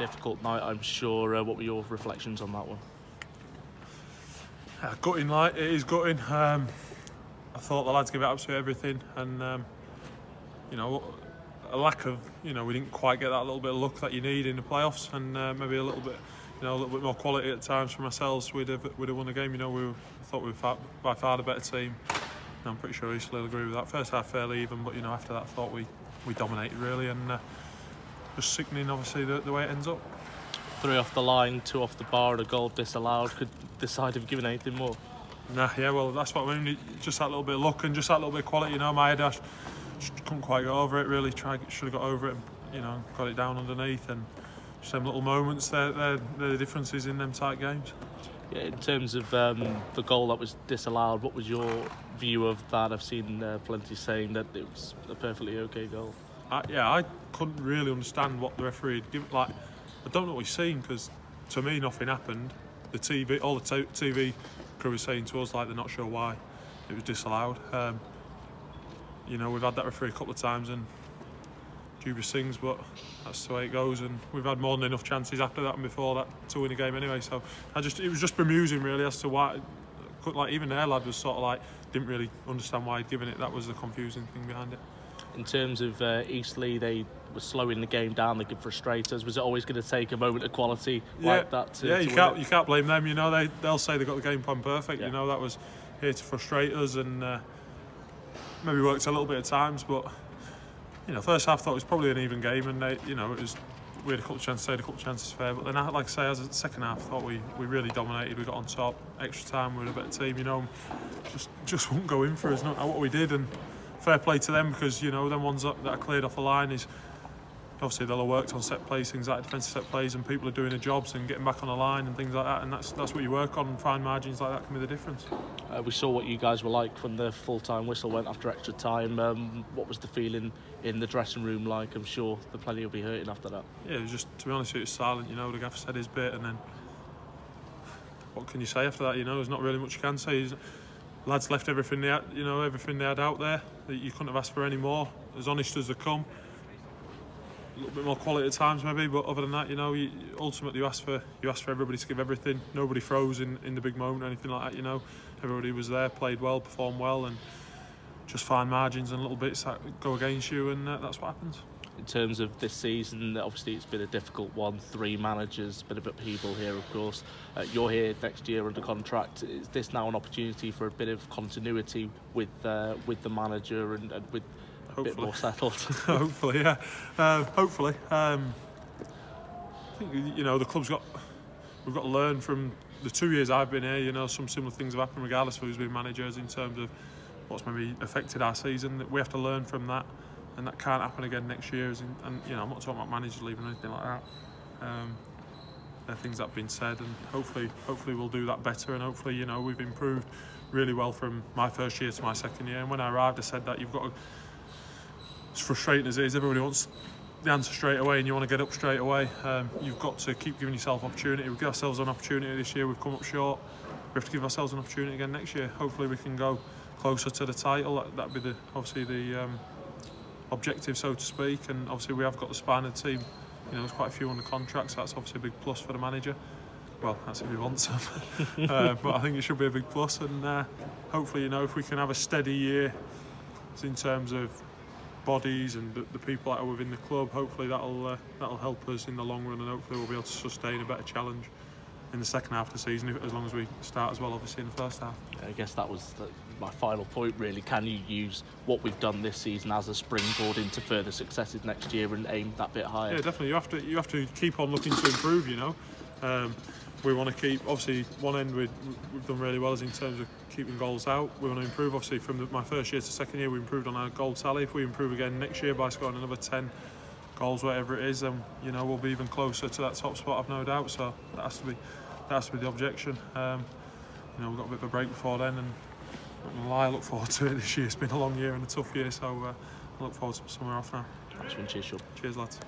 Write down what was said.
difficult night, I'm sure. What were your reflections on that one? Gutting, like, it is gutting. I thought the lads gave it absolutely everything, and you know, a lack of, you know, we didn't quite get that little bit of luck that you need in the playoffs, and maybe a little bit, you know, a little bit more quality at times from ourselves, we'd have won the game. You know, I thought we were by far the better team. And I'm pretty sure Eastleigh will agree with that. First half fairly even, but you know, after that I thought we dominated really, and just sickening obviously the way it ends up. 3 off the line, 2 off the bar, and a goal disallowed. Could decide have given anything more. Nah, yeah, well that's what I mean. Just that little bit of luck and just that little bit of quality. You know, my head just couldn't quite get over it. Really, should have got over it. And, you know, got it down underneath, and just them little moments. They're the differences in them tight games. Yeah, in terms of the goal that was disallowed, what was your view of that? I've seen plenty saying that it was a perfectly okay goal. I couldn't really understand what the referee had given. Like, I don't know what he's seen, because to me nothing happened. All the TV crew was saying to us like they're not sure why it was disallowed. You know, we've had that referee a couple of times and dubious things, but that's the way it goes, and we've had more than enough chances after that and before that to win a game anyway. So it was just bemusing really as to why. Like, even their lad was sort of like didn't really understand why he'd given it. That was the confusing thing behind it. In terms of Eastleigh, they were slowing the game down. They could frustrate us. Was it always going to take a moment of quality like that to you can't blame them. You know, they'll say they got the game plan perfect. Yeah. You know, that was here to frustrate us, and maybe worked a little bit at times, but you know, first half I thought it was probably an even game, and we had a couple of chances, a couple of chances fair, but then, like I say, as a second half, I thought we really dominated. We got on top, extra time, we were a better team. You know, just wouldn't go in for us. Not what we did, and fair play to them, because you know, them ones that are cleared off the line is obviously they'll have worked on set plays, things like defensive set plays, and people are doing their jobs and getting back on the line and things like that, and that's what you work on, and fine margins like that can be the difference. We saw what you guys were like when the full-time whistle went after extra time. What was the feeling in the dressing room like? I'm sure the plenty will be hurting after that. Yeah, it was just, to be honest, it was silent. You know, the gaffer said his bit, and then what can you say after that? You know, there's not really much you can say. Lads left everything they had, you know, everything they had out there. That you couldn't have asked for any more. As honest as they come. A little bit more quality at times maybe, but other than that, you know, ultimately you ask for everybody to give everything. Nobody froze in the big moment or anything like that. You know, everybody was there, played well, performed well, and just fine margins and little bits that go against you, and that's what happens. In terms of this season, obviously it's been a difficult one. 3 managers, bit of upheaval here, of course. You're here next year under contract. Is this now an opportunity for a bit of continuity with the manager and with a bit more settled? Hopefully, yeah. Hopefully. I think, you know, the club's we've got to learn from the 2 years I've been here. You know, some similar things have happened regardless of who's been managers in terms of what's maybe affected our season. We have to learn from that, and that can't happen again next year. And you know, I'm not talking about managers leaving or anything like that. There are things that have been said, and hopefully we'll do that better. And hopefully, you know, we've improved really well from my first year to my second year. And when I arrived, I said that you've got to, as frustrating as it is, everybody wants the answer straight away, and you want to get up straight away. You've got to keep giving yourself opportunity. We've given ourselves an opportunity this year. We've come up short. We have to give ourselves an opportunity again next year. Hopefully, we can go closer to the title. That'd be obviously the objective, so to speak. And obviously, we have got the spine of the team. You know, there's quite a few under contract, so that's obviously a big plus for the manager. Well, that's if he wants them. But I think it should be a big plus. And hopefully, you know, if we can have a steady year in terms of bodies and the people that are within the club, hopefully that'll help us in the long run, and hopefully we'll be able to sustain a better challenge in the second half of the season, as long as we start as well, obviously, in the first half. I guess that was my final point, really. Can you use what we've done this season as a springboard into further successes next year and aim that bit higher? Yeah, definitely. You have to keep on looking to improve. You know, we want to keep. Obviously, one end we've done really well is in terms of keeping goals out. We want to improve. Obviously, from my first year to second year, we improved on our goal tally. If we improve again next year by scoring another 10 goals, whatever it is, then you know we'll be even closer to that top spot. I've no doubt. So that has to be the objection. You know, we've got a bit of a break before then, and I'm not gonna lie, I look forward to it this year. It's been a long year and a tough year, so I look forward to somewhere off now. Cheers, Shaun. Cheers, lads.